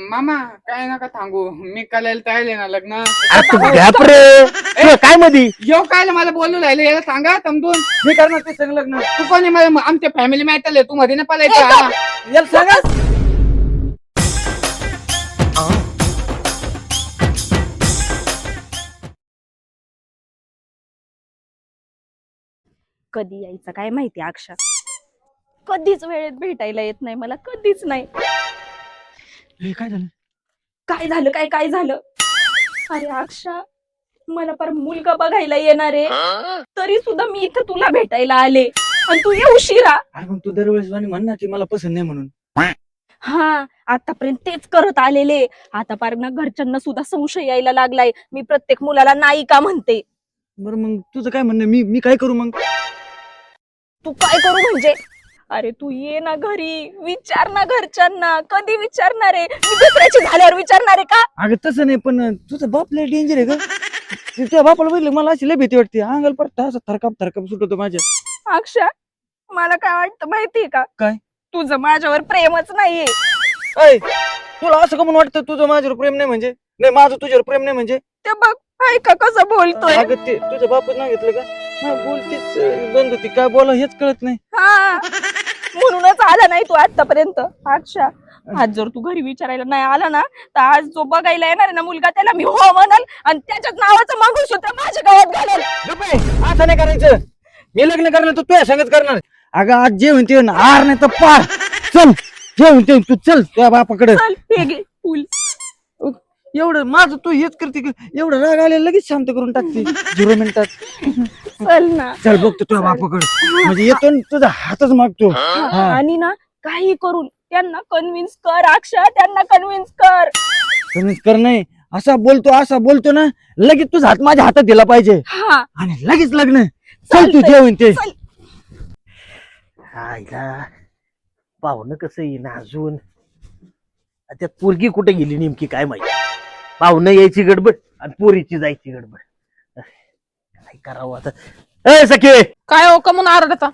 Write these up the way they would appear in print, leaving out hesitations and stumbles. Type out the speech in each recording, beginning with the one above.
मामा काय नका सांगू मी करायला तयार आहे ना लग्न. अरे तू घ्याप रे तुला काय मधी येऊ काय मला बोलू राहिले याला सांगा समजून. मी करणार ते संग लग्न. तू कोणी मला आमच्या फॅमिली मॅटर आहे तू मध्ये ना पालायचं. याला सांगा. कधी यायचं काय माहिती अक्षा. कधीच वेळेत भेटायला येत नाही मला, कधीच नाही. काय झालं? काय झालं अरे अक्षा, मला पर मुलगा बघायला येणार आहे तरी सुद्धा मी इथं तुला भेटायला आले आणि तू ये उशिरा. अरे मग तू दरवेळेस म्हण ना की मला पसंत नाही म्हणून. हा आतापर्यंत तेच करत आलेले. आता पार ना घरच्यांना सुद्धा संशय यायला लागलाय मी प्रत्येक मुलाला नाही का म्हणते. बरं मग तुझं काय म्हणणं? मी काय करू मग? तू काय करू म्हणजे? अरे तू ये ना घरी, विचार ना घरच्यांना. कधी विचारणार आहे? मी दुसऱ्याची झाल्यावर विचारणार आहे का? अगं तसं नाही, पण तुझं बाप लय डेंजर आहे का? त्या बापाला बघितलं मला अशी लय भीती वाटते. अंगाल परत असं थरकाप सुटतो माझ्या. अक्षा मला काय वाटतं माहितीये का? काय? तुझं माझ्यावर प्रेमच नाहीये. ऐ, तुला असं का म्हणून वाटतं तुझं माझ्यावर प्रेम नाही म्हणजे? नाही माझं तुझ्यावर प्रेम नाही म्हणजे? ते बघ ऐका कसं बोलतोय. अगं ते तुझं बापच नाही घेतलं का? नाही बोलतीच बंद होती, काय बोला हेच कळत नाही. हा म्हणूनच आला नाही तू आतापर्यंत. अच्छा आज जर तू घरी विचारायला नाही आला ना तर आज जो बघायला येणार आहे ना मुलगा त्याला मी हो म्हणाल आणि त्याच्याच नावाचं मंगळसूत्र माझ्या गावात घालेल. असं नाही करायचं. मी लग्न करणार तर तुझ्या संगत करणार. अगं आज जे म्हणते ना आर नाही तर पार. चल जे म्हणते तू चल तुझ्या बापाकडे. चल हे घे फुल. एवढं माझं तू हेच करते का? एवढं राग आलेला लगेच शांत करून टाकते 0 मिनिटात. चल ना. चल बघतो तुझ्या बापाकडे. म्हणजे येतो न तुझा हातच मागतो. हा. आणि ना काही करून त्यांना कन्व्हिन्स कर अक्षा, त्यांना कन्व्हिन्स कर. कमीच कर नाही. असा बोलतो ना लगेच तुझा हात माझ्या हातात दिला पाहिजे हा आणि लगेच लग्न. चल चालतंय. तू जेवण ते. चल. आईला पाहुणं कसं येईन अजून. त्यात पोरगी कुठे गेली नेमकी काय माहिती. पाहुणं यायची गडबड आणि पोरीची जायची गडबड. काय करावं आता. ए सखे काय हो कमून आरडता?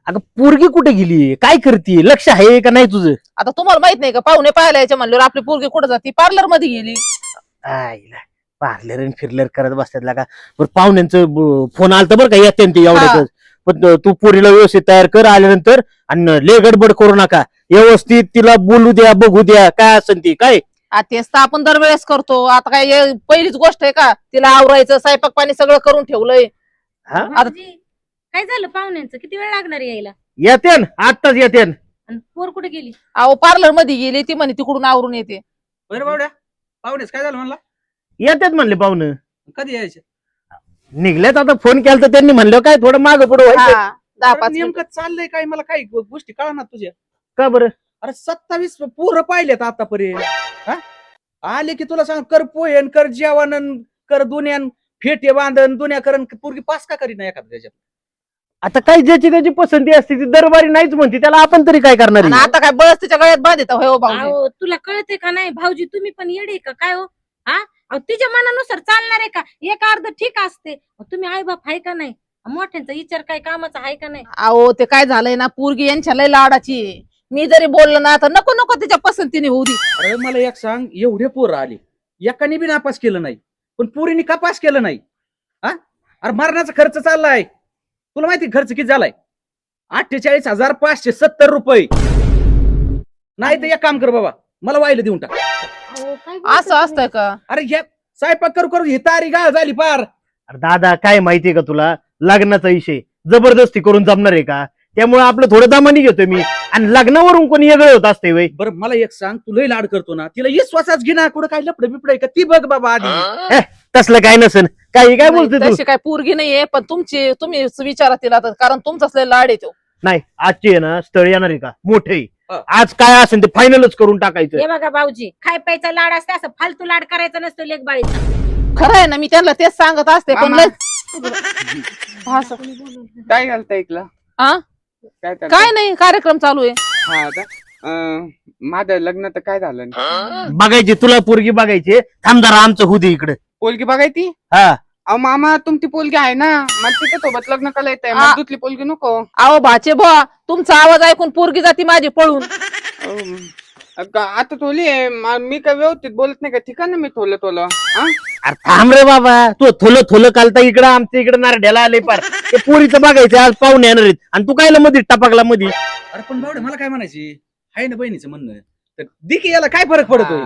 अगं पोरगी कुठे गेली? काय करते? लक्ष आहे का नाही तुझं? आता तुम्हाला माहित नाही का पाहुणे पाहायला यायच्या म्हणल्यावर आपली पोरगी कुठे जाते? पार्लर मध्ये गेली. आईला पार्लर आणि फिरलर करत बसतात लागा. बरं पाहुण्यांचं फोन आलता बरं का येते ते एवढ्यातच. पण तू पोरीला व्यवस्थित तयार कर आल्यानंतर आणि लय गडबड करू नका. व्यवस्थित तिला बोलू द्या, बघू द्या काय असेल ती काय. तेच तर आपण दरवेळेस करतो. आता काय हे पहिलीच गोष्ट आहे का? तिला आवरायचं स्वयंपाक पाणी सगळं करून ठेवलंय. हा? भाऊजी, काय झालं पाहुण्यांचं? किती वेळ लागणार यायला? येते आत्ताच येते. आणि पोर कुठे गेली? अहो पार्लर मध्ये गेली ती म्हणे तिकडून आवरून येते. बरं बावड्या पाहुणेच काय झालं म्हणला? येतात म्हणले पाहुणं. कधी यायचे? निघल्यात आता फोन केला तर त्यांनी म्हणलं काय थोडं मागं पुढं व्हायचं. हा, 10-5 मिनिटं. नेमकं चाललंय काय मला काही गोष्टी कळणार तुझ्या. का बरं? अरे 27 पोरं पाहिलेत आतापर्यंत. हा? आले की तुला सांग कर पोहेन कर जेवण कर दुन्यान फेटे बांधन दुन्या करण पोरगी पास का करीना एखाद्या त्याच्यात. आता काय ज्याची त्याची पसंती असते ती दरबारी नाहीच म्हणते त्याला आपण तरी काय करणार आणि आहे? आता काय बस तिच्या गळ्यात बांधित होय हो भाऊजी. अहो तुला कळते का नाही भाऊजी? तुम्ही पण येडे का काय हो? हा अहो तिच्या मनानुसार चालणार आहे का? एक अर्ध ठीक असते. तुम्ही आई बाप आहे का नाही? मोठ्यांचा विचार काय कामाचा आहे का नाही? अहो ते काय झालंय ना पोरगी यांच्या लय लाडाची आहे. मी जरी बोललो ना तर नको नको तिच्या पसंतीने होऊ दे. अरे मला एक सांग, एवढे पोरं आले एकाने बी नापास केलं नाही पण पोरीने का पास केलं नाही? हा अरे मरणाचा खर्च चाललाय. तुला माहिती खर्च किती झालाय? 48,570 रुपये. नाही तर एक काम कर बाबा मला वाहिलं देऊन टाक. अहो, काय असं बोलताय असतंय का? अरे हे स्वयंपाक करू करू ही तारी गाळ झाली पार. अरे दादा काय माहितीये का तुला लग्नाचा विषय जबरदस्ती करून जमणार आहे का? त्यामुळे आपलं थोडं दमानी घेतोय मी. आणि लग्नावरून कोणी वेगळं होत असते वय. बरं मला एक सांग, तू लय लाड करतो ना तिला विश्वासाच घे ना. कुठं काय लपड बिपड का ती बघ बाबा आधी. तसलं काय नसेल. काही काय नाही, बोलते तू? तशी काय पोरगी नाहीये पण तुम्ही विचारा तिला आता, कारण तुमचाच लय लाड आहे तो. नाही आजची आहे ना स्थळ येणार आहे का मोठे. हा. आज काय असेल ते फायनलच करून टाकायचं. हे बघा भाऊजी, खाय प्यायचा लाड असते, असं फालतू लाड करायचा नसतो लेकबाळीचा. खरं आहे ना मी त्यांना तेच सांगत असते पण मामा. लय- असं. काय घालता ऐकलं? हा? काय चाललंय? काय नाही कार्यक्रम चालू आहे. हा का? माझं लग्न तर काय झालं नाही. बघायची तुला पोरगी बघायची. थांब जरा आमचं होऊ दे इकडे. पोलगी बघायची? हा अहो मामा तुमची पोलगी आहे ना, मला तिच्या सोबत लग्न करायला येतंय. मला दुसरी पोलगी नको. अहो भाचे बुवा तुमचा आवाज ऐकून पोरगी जाती माझी पळून. आता थोली आहे मी काय व्यवस्थित बोलत नाही का ठिकाण मी थोलं हा अरे थांब रे बाबा, तू थोलं थोलं कालता इकडं आमच्या इकडे नारड्याला आले पार. ते पोरीचं बघायचं आज पाहुणे येणार आहेत आणि तू कायला मध्ये टपकला मध्ये. अरे पण बावड्या मला काय म्हणायची आहे ना बहिणीचं म्हणणं तर दिकी याला काय फरक पडतोय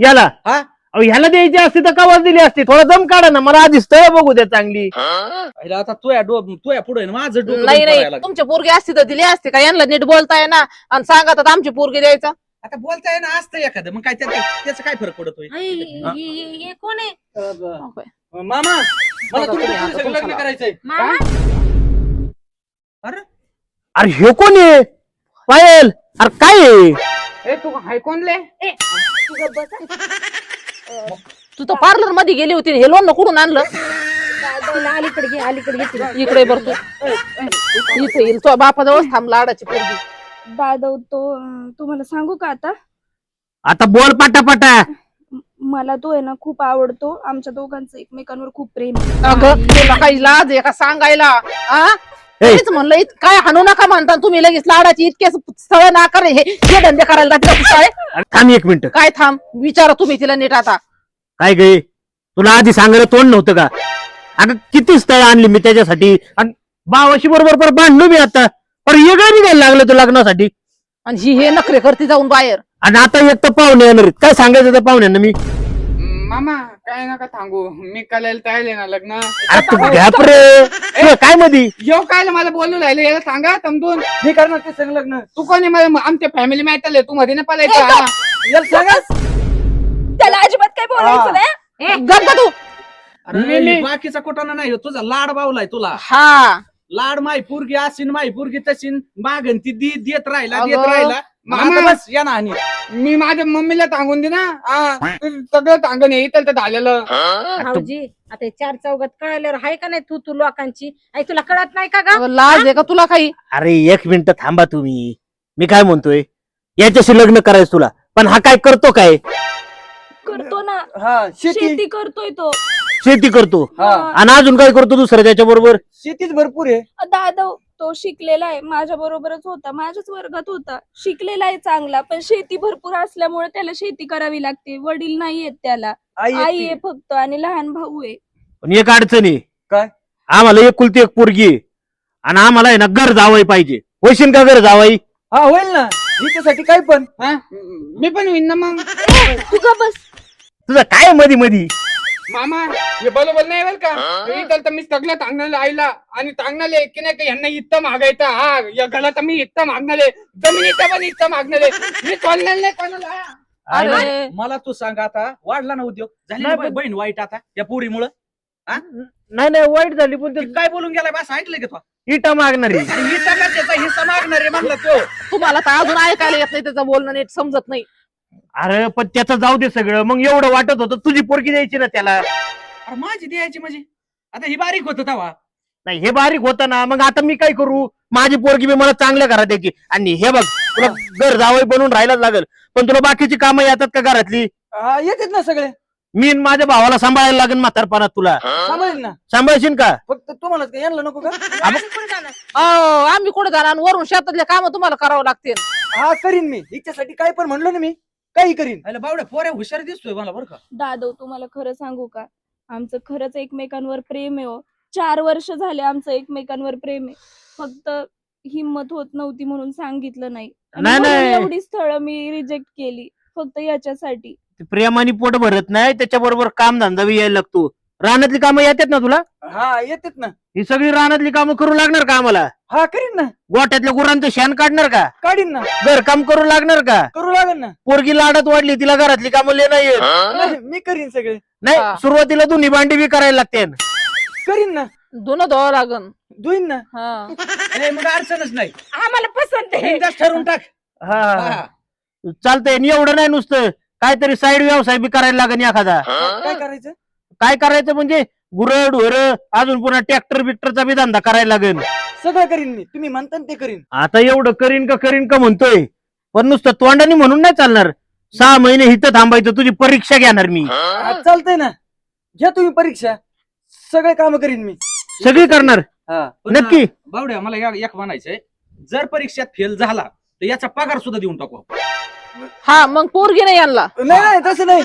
याला हा? अहो ह्याला द्यायची असती तर कवाच दिली असती. थोडा दम काढा ना, मला आधी स्थळ बघू द्या चांगली. अरे आता तुया पुढे माझं डोकं नाही बंद नाही, करायला लागलं. तुमची पोरगी असती तर दिली असते का? यांना नीट बोलताय ना आणि सांगतात आमची पोरगी द्यायचा. आता बोलताय ना असतं एखादं मग काय त्याचा काय फरक पडतोय हे कोण आहे मामा मला तुमच्या संग लग्न करायचंय मामा अरे हे कोण आहे पायल? अरे काय आहे? ए तू हाय कोणले तू तर पार्लर मध्ये गेली होती, हे लोन कुठून आणलं? अलीकडे घे इकडे बर तू इथे येईल तो बापाजवळ थांब, लाडाची पोरगी. दादा तो तुम्हाला सांगू का आता बोल पाटा मला तो आहे ना खूप आवडतो. आमच्या दोघांचं एकमेकांवर खूप प्रेम आहे. अगं तुला काही लाज आहे का सांगायला? आ? तेच म्हणलं काय हाणू नका म्हणता तुम्ही, लगेच लाडाची इतके स्थळ ना करे हे धंदे करायला जाते. थांब एक मिनिट. काय थांब, विचारा तुम्ही तिला नीट आता. काय गे, तुला आधी सांगायला तोंड नव्हतं का? अगं किती स्थळ आणली मी त्याच्यासाठी आणि बावाशी बरोबर भांडलो मी आता. पण वेगळं निघायला लागलं तू लग्नासाठी आणि ही हे नखरे करते जाऊन बाहेर. आणि आता एक तर पाहुणे येणार आहेत. काय सांगायचं त्या पाहुण्यांना मी? मामा काय नका सांगू मी करायला तयार आहे ना लग्न. अरे तू घ्याप रे, तुला काय मधी? येऊ काय मला बोलू राहिले याला सांगा समजून. मी करणार ते संग लग्न. तू कोणी मला आमच्या फॅमिली माहिती आले तू मध्ये नाही पालायचं हा? याला सांगा. त्याला अजिबात काय बोलायचं नाही. गप्प तू. अरे बाकीचा कोटाना नाही तुझा लाड बावलाय तुला. हा लाड माई पुरगी असीन माई पुरगी तशीन मागन ती देत राहिला देत अगं, राहिला. मामा. आता बस या ना आणि मी माझ्या मम्मीला सांगून दे ना हा, सगळं सांगून येईल तर झालेलं. भाऊजी आता हे चार चौघात कळल्यावर हाय का नाही तू लोकांची आई तुला कळत नाही का ग? अगं, लाज आहे का तुला काही? अरे एक मिनिट थांबा तुम्ही. मी काय म्हणतोय, याच्याशी लग्न करायचं तुला, पण हा काय करतो काय? करतो ना, हा शेती शेती करतोय तो. शेती करतो हा आणि अजून काय करतो दुसरं त्याच्या बरोबर? शेतीच भरपूर आहे. दादा तो शिकलेला आहे, माझ्या बरोबरच होता, माझ्याच वर्गात होता. शिकलेला आहे चांगला, पण शेती भरपूर असल्यामुळे त्याला शेती करावी लागते. वडील नाहीयेत त्याला, आई एकटी. आहे फक्त आणि लहान भाऊ आहे. पण एक अडचण आहे. काय? आम्हाला एकुलती एक पोरगी आहे आणि आम्हाला आहे ना घर जावई पाहिजे. होशील का घर जावई? हा होईल ना, हिच्यासाठी काय पण. हा मी पण होईन ना मग. तू का बस. तुझं काय मधी मधी? मामा हे बरोबर नाही बरं का. इथं तर मी सगळं सांगणार आईला आणि सांगणारे की नाही का यांना इतकं मागायचं हा या घरात मी इतकं मागणारे जमिनीचं पण इतकं मागणारे मी सोडणार नाही कोणाला. अरे मला तू सांग आता वाढला ना उद्योग झाली नाही, ना पण- बहीण वाईट आता या पोरीमुळं नाही वाईट झाली, पण ते काय बोलून गेलाय बस ऐकलं का तू? इटा मागणारी. आणि ही टाकायचा हिस्सा मागणार आहे म्हणलं तो. तुम्हाला तर अजून ऐकायला येत नाही, त्याचं बोलणं नीट समजत नाही. अरे पण त्याचं जाऊ दे सगळं. मग एवढं वाटत होतं तुझी पोरगी द्यायची ना त्याला. अरे माझी द्यायची म्हणजे आता ही बारीक होत तवा. नाही हे बारीक होतं ना, मग आता मी काय करू? माझी पोरगी बी मला चांगल्या घरात द्यायची. आणि हे बघ तुला घर जावई बनून राहायलाच लागल, पण तुला बाकीची कामं येतात का घरातली? हा येतात ना सगळे, मी आणि माझ्या भावाला सांभाळायला लागेल म्हातारपणात. तुला सांभाळेल ना. सांभाळशील का? फक्त तुम्हालाच काय यांना नको का? आम्ही कुठे जाणार? आणि वरून शेतातले काम तुम्हाला करावं लागतील. हा करीन मी, हिच्यासाठी काय पण म्हणलो ना मी, काही करीन. अरे बावड्या पोऱ्या हुशार दिसतोय मला बरं का. दादा तुम्हाला खरं सांगू का, आमचं खरंच एकमेकांवर प्रेम आहे हो. 4 वर्ष झाले आमचं एकमेकांवर प्रेम आहे. फक्त हिम्मत होत नव्हती म्हणून सांगितलं नाही. आणि नाही, म्हणून नाही. एवढी स्थळं मी रिजेक्ट केली फक्त याच्यासाठी. प्रेमाने पोट भरत नाही, त्याच्याबरोबर काम धंदा बी यायला लागतो. रानातली कामं येतात ना तुला? हा येतात ना. ही सगळी रानातली कामं करू लागणार का आम्हाला? हा करीन ना, गोट्यातल्या गुरांचं शेण काढणार का? काढीन ना, घर काम करू लागणार का? करू लागेल ना. पोरगी लाडात वाढली, तिला घरातली कामं लय नाही येत. नाही, मी करीन सगळे, नाही हा. सुरुवातीला दोन्ही भांडी बी करायला लागते. करीन ना, धुणं धुवावं लागन. दुईन ना. हा. अरे मग अडचणच नाही. आम्हाला पसंत आहे. बिनधास्त ठरवून टाक. हा चालतंय. आणि एवढं नाही, नुसतं काहीतरी साईड व्यवसाय बी करायला लागेल एखादा. काय करायचं? काय करायचं म्हणजे गुरं ढोर अजून पुन्हा ट्रॅक्टर बिक्टरचा बी धंदा करायला लागेल. सगळं करीन मी, तुम्ही म्हणता ना ते करीन. आता एवढं करीन का म्हणतोय, पण नुसतं तोंडाने म्हणून नाही चालणार. 6 महिने इथं थांबायचं, तुझी परीक्षा घेणार मी. हा, चालतंय ना, घ्या तुम्ही परीक्षा, सगळे काम करीन मी. सगळी करणार हा पण नक्की. बावड्या मला एक म्हणायचंय, जर परीक्षेत फेल झाला तर याचा पगार सुद्धा देऊन टाकू आपण. हा मग पोरगी नाही यांना नाही नाही तसं नाही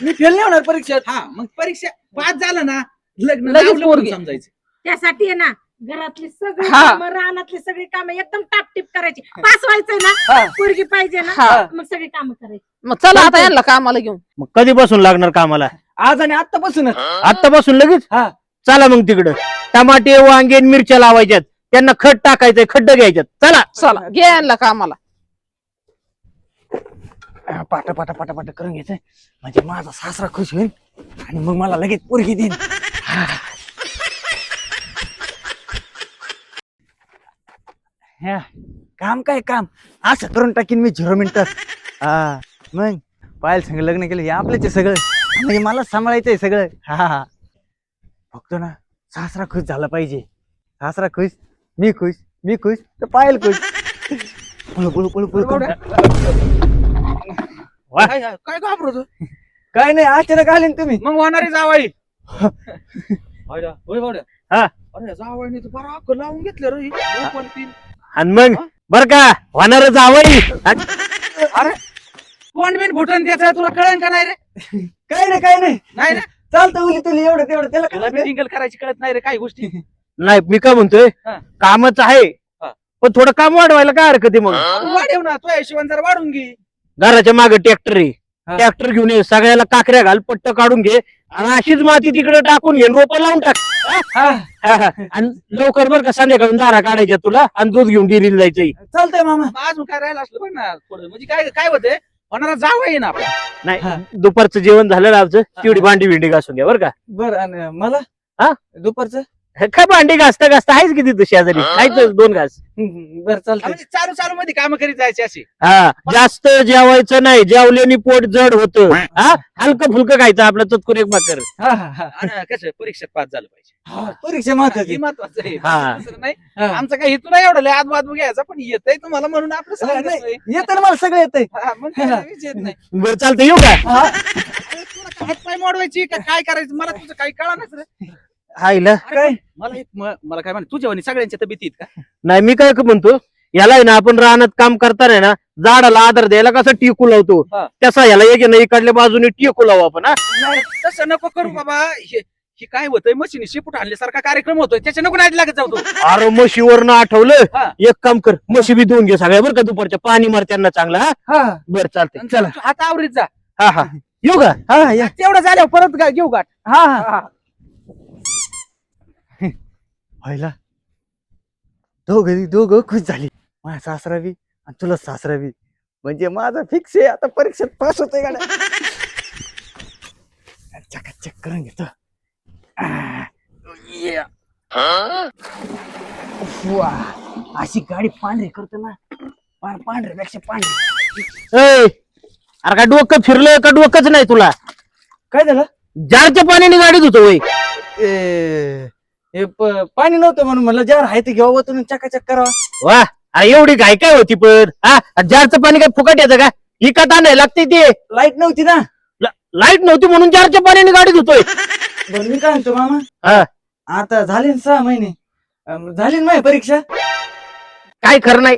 मी फेल नाही होणार परीक्षेत. हा मग परीक्षा पास झालं ना लग्न लगेच लावलं पोरगी. म्हणून समजायचं. त्यासाठी आहे ना घरातली सगळी हा. कामं रानातली सगळी कामं एकदम टापटीप करायची. पास व्हायचंय ना हा. पोरगी पाहिजे ना हा. मग सगळी कामं करायची. मग चला आता यांना कामाला घेऊन. मग कधीपासून लागणार कामाला? आज आणि आत्तापासूनच. आत्तापासून लगेच? हा. चला मग तिकडं टमाटे वांगे आणि मिरच्या लावायच्यात, त्यांना खत टाकायचंय, खड्ड घ्यायच्यात. चला चला घे यांना कामाला. पाटा पाटा पाटा पाटा करून घ्यायचंय म्हणजे माझा सासरा खुश होईल आणि मग मला लगेच पोरगी देईन. हा. काम काय काम असं करून टाकीन मी 0 मिनिटात. हा मग पायल संग लग्न केलं हे आपल्याच आहे सगळं, म्हणजे मला सांभाळायचंय सगळं. हा फक्त ना सासरा खुश झाला पाहिजे. सासरा खुश, मी खुश, मी खुश तर पायल खुश. पळू पळू पळू पळू करून. काय काय घाबरतो काय नाही अचानक आले ना तुम्ही. मग होणारी जावाई होय भावड्या. हा. अरे जावाईने तर बरं अक्कल लावून घेतलं रे. पण तीन आणि मग बर का होणार जावई. अरे कोण बिन फुटन त्याचं तुला कळन का नाही रे? काय नाही काय नाही नाही ना चालतं उली तुली एवढं तेवढं त्याला तुला काय टिंगल करायची कळत नाही रे काही गोष्टी. नाही मी काय म्हणतोय, हा. कामच आहे हा. पण थोडं काम वाढवायला काय हरकत आहे? मग तू वाढव ना तुझ्या हिशोबाने जरा वाढून घे. घराच्या मागे ट्रॅक्टर आहे, हा. ट्रॅक्टर घेऊन ये, सगळ्याला काकऱ्या घाल, पट्ट काढून घे आणि अशीच माती तिकडे टाकून घे, रोप लावून टाक. हा. आणि लवकर बर का संध्याकाळून दारा काढायच्या तुला आणि दूध घेऊन डेअरीला जायचंय. चालतंय मामा. मग अजून काय राहिलं असलं बघ ना थोडं म्हणजे काय काय होतंय होणारा जावाई ना आपला. नाही हा. दुपारचं जेवण झालं ना आमचं, तेवढी भांडी भिंडी घासून घ्या बरं का. बरं आणि मला हा? दुपारचं काय भांडी घासता घासता आहेच किती तू शेजारी, आहेत 2 घास. बरं चालतंय. म्हणजे चालू चालू मध्ये काम करीत जायचे असे. हा जास्त जेवायचं नाही, जेवल्याने पोट जड होतं. हा हलकं फुलकं खायचं आपलं चतकुर एक भाकर. हा हा हा आणि कसं परीक्षेत पास झालं पाहिजे. हा, परीक्षा महत्वाची. हे महत्वाचं आहे. हा. दुसरं नाही हा. आमचं काही हेतू नाही एवढं लय आजबाजू घ्यायचा पण येतंय तुम्हाला म्हणून आपलं नाही, सांगितलंय. येतं ना मला सगळं येतंय. हा, मग काय लगेच येत नाही. बरं चालतं येऊ का? हा. अरे, तुला हात पाय मोडवायची का काय करायचं मला तुझं काही कळा रे. आईला काय मला काय म्हणे तुझ्या वाणी सगळ्यांच्या तब्येतीत का? नाही मी काय म्हणतो, याला आहे ना आपण रानात काम करताना ना झाडाला आधार द्यायला कसं टिकू लावतो, हा. तसा याला एक ना इकडल्या बाजूने टिकू लावू आपण. हा नाही, तसं नको करू बाबा. हे काय होतंय मशीन शिपूट आणल्यासारखा कार्यक्रम होतोय त्याच्या नको नाही लागत जाऊ तो. अरे म्हशीवरनं आठवलं, हा. एक काम कर, म्हशी बी धुवून घे सगळ्या बरं का दुपारच्या, पाणी मार त्यांना चांगला. हा हा बरं चालतंय. आणि तू हात आवरीत जा. हा हा येऊ का? हा या तेवढं झाल्यावर परत घेऊ गाठ. हा हा व्हायला दोघं खुश झाली. माझा सासरा बी आणि तुला सासरा बी, म्हणजे माझा फिक्स आहे आता परीक्षेत पास होतोय गाड्या. चकाचक करून घेतो. वा, अशी गाडी पांढरी करतो ना, पांढऱ्यापेक्षा पांढरी. ए, अरे का डोकं फिरलं का डोकंच नाही तुला? काय झालं? जारच्या पाण्याने गाडी धुतो वय. पाणी नव्हतं म्हणून म्हणलं जार आहे ते घ्यावं तुम्ही चकाचक करावा. वा, अरे एवढी घाई काय होती पण? हा जारचं पाणी काय फुकट येतं का? इकत आणाय लागते ते. लाईट नव्हती ना. लाईट नव्हती म्हणून जारच्या पाण्याने गाडी धुतोय. बरं मी काय म्हणतो मामा, हा. आता झाले ना 6 महिने, झाली ना माझी परीक्षा. काय खरं नाही.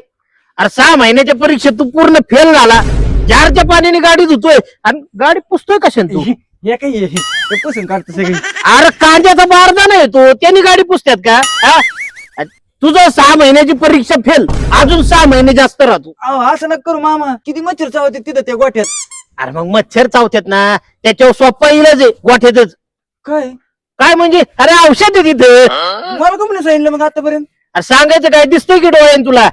अरे 6 महिन्याच्या परीक्षेत तू पूर्ण फेल झाला, जारच्या पाण्याने गाडी धुतोय आणि गाडी पुसतोय कशाने तू? हे काय हे पुसून काढतो सगळी. अरे कांद्याचा बारदाना येतो त्यांनी गाडी पुसतात का? हा? तुझं 6 महिन्याची परीक्षा फेल, अजून 6 महिने जास्त राहतो. अहो असं नका करू मामा, किती मच्छर चावते तिथं त्या गोठ्यात. अरे मग मच्छर चावतात ना, त्याच्यावर सोपा इलाज आहे गोठ्यातच. काय काय म्हणजे? अरे औषध आहे तिथं. मला कोणी सांगितलं मग आतापर्यंत? अरे सांगायचं काय, दिसतोय की डोळ्यान तुला?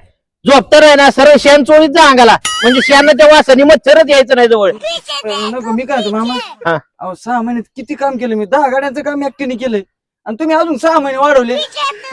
झोपतर आहे ना सरळ शेण चोळीत जा अंगाला, म्हणजे शेणाच्या वासाने मच्छरच यायचं नाही जवळ. नको मी काय म्हणतो मामा, हा. अहो 6 महिन्यात किती काम केलं मी, 10 गाड्यांचं काम एकटीने केलंय आणि तुम्ही अजून 6 महिने वाढवले.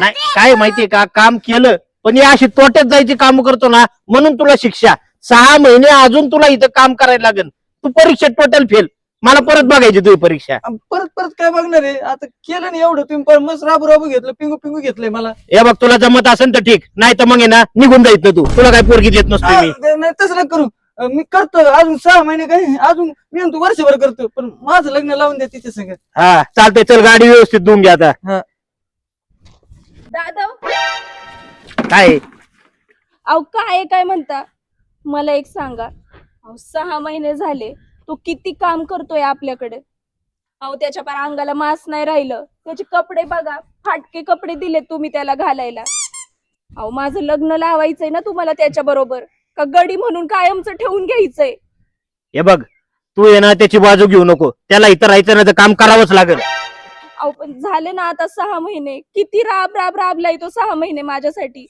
नाही काय माहितीये का, काम केलं पण ही अशी तोट्यात जायची काम करतो ना, म्हणून तुला शिक्षा. 6 महिने अजून तुला इथं काम करायला लागेल. तू परीक्षेत टोटल फेल, मला परत बघायची तुझी परीक्षा. परत परत काय बघणार आहे? आता केलं ना एवढं तुम्ही, पण मस्त राबू घेतलं, पिंगू पिंगू घेतलंय मला. हे बघ तुला जमत असेल तर ठीक, नाही तर मग आहे ना निघून जायचं तू. तुला काय पोरगी देत नसतो मी. नाही तसं नका करू, मी करतो अजून 6 महिने, काय अजून मी म्हणतो वर्षभर करतो, पण माझं लग्न लावून द्या तिच्या संग. हा चालतंय, चल गाडी व्यवस्थित धुवून घ्या आता. दादा काय अहो काय म्हणता, मला एक सांगा. अहो 6 महिने झाले तो किती काम करतोय आपल्याकडे. अहो त्याच्या पार अंगाला मांस नाही राहिलं. त्याचे कपडे बघा, फाटके कपडे दिले तुम्ही त्याला घालायला. अहो माझं लग्न लावायचंय ना तुम्हाला त्याच्या बरोबर, का गडी म्हणून कायमचं ठेवून घ्यायचंय? हे बघ, तू ये ना त्याची बाजू घेऊ नको. त्याला इथं राहायचं नाही तर काम करावंच लागेल. अहो पण झाले ना आता 6 महिने. किती राब राब राबलाय तो 6 महिने माझ्यासाठी.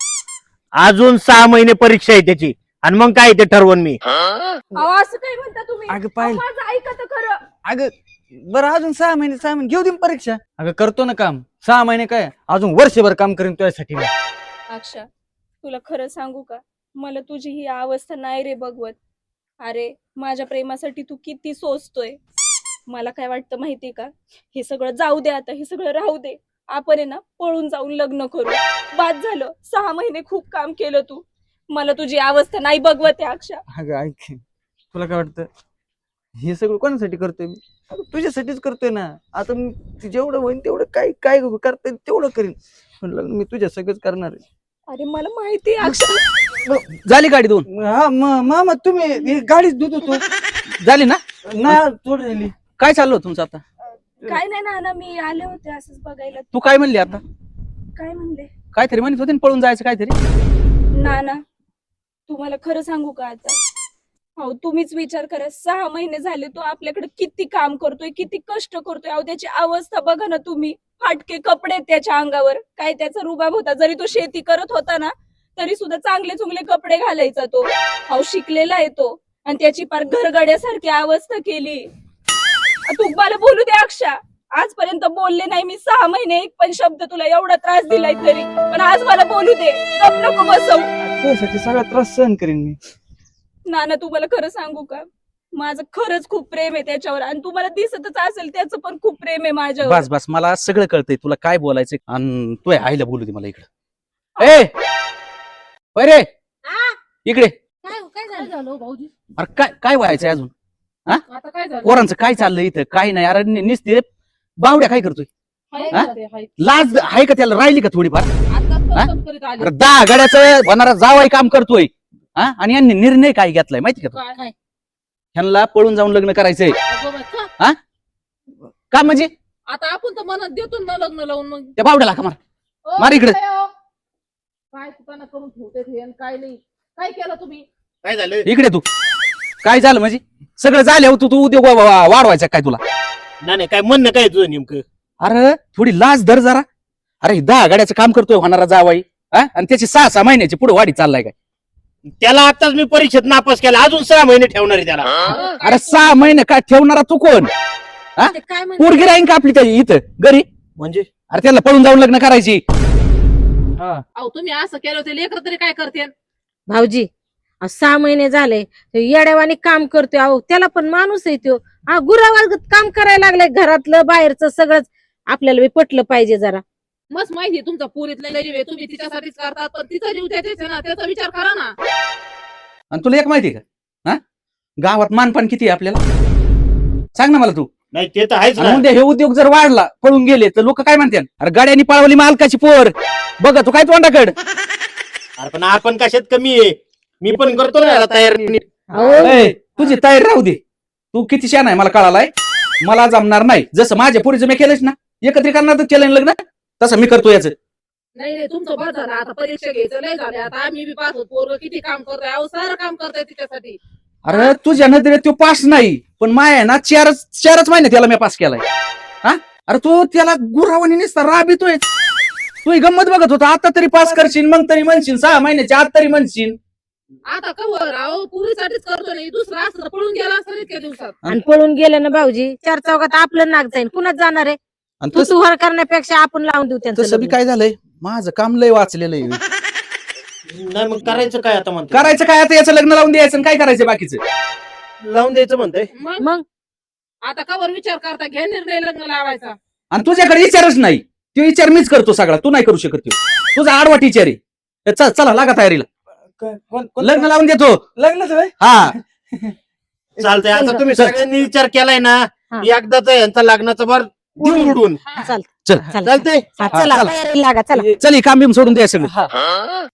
अजून 6 महिने परीक्षा आहे त्याची, आणि मग काय ते ठरवून मी. अहो असं काय म्हणता तुम्ही? अगं पायल, अहो, माझं ऐका तर खरं. अगं बरं अजून 6 महिने घेऊ दे परीक्षा. अगं करतो ना काम. 6 महिने काय, अजून वर्षभर काम करेन तुझ्यासाठी मी. अक्षा, तुला खरं सांगू का, मला तुझी ही अवस्था नाही रे बघवत. अरे माझ्या प्रेमासाठी तू किती सोचतोय. मला काय वाटतं माहितीये का, हे सगळं जाऊ दे आता, हे सगळं राहू दे. आपण आहे ना पळून जाऊन लग्न करू. बाद झालं. 6 महिने खूप काम केलं तू. मला तुझी अवस्था नाही बघवत आहे अक्षा. अगं ऐक, तुला काय वाटतं हे सगळं कोणासाठी करतोय मी? अगं तुझ्यासाठीच करतोय ना. आता मी जेवढं होईन तेवढं काय काय करता येईल तेवढं करीन, पण लग्न मी तुझ्या सगळंच करणार आहे. अरे मला माहिती आहे अक्षा. झाली गाडी दोन? हा मामा तुम्ही ही गाडीच दूध होतो झाली ना? ना थोडी राहिली. काय चाललं होतं तुमचं आता? काय नाही नाना, मी आले होते असंच बघायला. तू काय म्हणली आता? काय म्हणले काहीतरी म्हणत होते ना, पळून जायचं काहीतरी. नाना? तुम्हाला खरं सांगू का आता, हो तुम्हीच विचार करा. 6 महिने झाले तो आपल्याकडे किती काम करतोय, किती कष्ट करतोय. अहो त्याची अवस्था बघा ना तुम्ही. फाटके कपडे त्याच्या अंगावर. काय त्याचा रुबाब होता. जरी तो शेती करत होता ना तरी सुद्धा चांगले चुंगले कपडे घालायचा तो. अहो शिकलेला आहे तो, आणि त्याची पार घरगड्यासारखी अवस्था केली. तू मला बोलू दे अक्षा. आजपर्यंत बोलले नाही मी 6 महिने एक पण शब्द तुला एवढा त्रास दिलाय तरी, पण आज मला बोलू दे. गप नको बसवू. तुझ्यासाठी सगळा त्रास सहन करीन मी. नाना तुम्हाला खरं सांगू का, माझं खरंच खूप प्रेम आहे त्याच्यावर, आणि तुम्हाला दिसतच असेल त्याचं पण खूप प्रेम आहे माझ्यावर. बस बस, मला सगळं कळतंय. तुला काय बोलायचं, आणि तू आईला बोलू दे मला इकडे. ए रे इकडे. काय झालं भाऊजी? अरे काय काय व्हायचंय अजून? आता काय झालं? पोरांचं काय चाललंय इथं? काय नाही. अरे निसते बावड्या काय करतोय? हाय हा? ना रे, हाय. लाज आहे का त्याला? राहिली का थोडीफार? आताच हा? कौतुक करीत आले. अरे 10 गड्याचं होणारा जावाई काम करतोय. आणि यांनी निर्णय काय घेतलाय माहिती का? काय? ह्यांना पळून जाऊन लग्न करायचंय. अगं बाई, का? का म्हणजे? आता आपण तर मनात देतो ना लग्न लावून. मग त्या बावड्याला का मार. ओ, मार इकडे. काय हो? काय तुकाना करून ठेवते हे आणि काय नाही. काय केलं तुम्ही? काय झालं? इकडे तू. काय झालं म्हणजे? सगळं झालं तू उद्योग वाढवायचा काय तुला? नाही काय म्हणणं काय तुझं नेमकं? अरे थोडी लाज धर जरा. अरे 10 गाड्याचं काम करतोय होणारा जावाई, आणि त्याची 6 महिन्याची पुढे वाढी चाललाय काय? त्याला आताच मी परीक्षेत नापास केला, अजून 6 महिने ठेवणार आहे त्याला. अरे 6 महिने काय ठेवणारा तू कोण? ते काय म्हणते? पोरगी राहीन का आपली त्या इथं घरी? म्हणजे अरे त्याला पळून जाऊन लग्न करायची. अहो तुम्ही असं केलं होते, लेकर तरी काय करते? भाऊजी 6 महिने झाले तो येड्यावानी काम करतोय. अहो त्याला पण माणूस आहे तो. गुरावागत काम करायला लागलाय, घरातलं बाहेरचं सगळंच. आपल्याला बी पटलं पाहिजे जरा. मस्त माहिती तुमचा पुरीतला जीव आहे, तुम्ही तिच्यासाठीच करतात, पण तिचा जीव त्याच्याच आहे ना, त्याचा विचार करा ना. आणि तुला एक माहिती का, गावात मानपान किती आहे आपल्याला? सांग ना मला तू. नाही ते तर आहेच आणि ना. उद्या हे उद्योग जर वाढला, पळून गेले, तर लोक काय म्हणतात? अरे गाड्यानी पळवली मालकाची पोर. बघा तू काय तोंडाकड. अरे पण आपण कशात कमी आहे? मी पण करतो ना याला तयारी. ए, तुझी तयारी राहू दे. तू किती शान आहे मला कळालाय. मला जमणार नाही. जसं माझ्या पोरीचं मी केलंच ना, एकत्रित करणार तर केलं लग्न, तसं मी करतो याचं. नाही तुमचं बस झालं. आता परीक्षा घ्यायचं लय झाले. आता आम्ही बी पाहतो पोरं किती काम करतोय. अहो सारं काम करतोय तिच्यासाठी. अरे तुझ्या नजरेत तो पास नाही, पण माय आहे ना 4च महिन्यात त्याला मी पास केलाय. अरे तू त्याला गुरावानी नुसता राबितोय. तू ही गंमत बघत होता. आता तरी पास करशील, मग तरी म्हणशील 6 महिन्याच्या आत तरी म्हणशील. आता कवर अहो पुरीसाठीच करतो. नाही दुसरं असतं तर पळून गेला असं इतक्या दिवसात. आणि पळून गेलं ना भाऊजी, 4 चौकात आपलं नाक जाईल. कुणाच जाणार आहे? आणि तू तुहार करण्यापेक्षा आपण लावून देऊ त्यांचं तसं बी लग्न. काय झालंय, माझं काम लय वाचलेलं आहे. नाही मग करायचं काय आता म्हणतो? करायचं काय आता? याचं लग्न लावून द्यायचं आणि काय करायचं बाकीचं? लावून द्यायचं म्हणतोय. मग आता कवर विचार करता, घ्या निर्णय लग्न लावायचा. आणि तुझ्याकडे विचारच नाही. तो विचार मीच करतो सगळा, तू नाही करू शकत तो. तुझा आडवाट विचार आहे. चला लागा तयारीला. लग्न लावून देतो. लग्नच होय? हा चालतंय. आता तुम्ही चल. सगळ्यांनी विचार केलाय ना, हा. एकदाच यांचा लग्नाचा भर उडून. चल चल चल चालतंय. चला चला. तयारी लागा चला. चल, हे काम बिम सोडून द्या सगळं.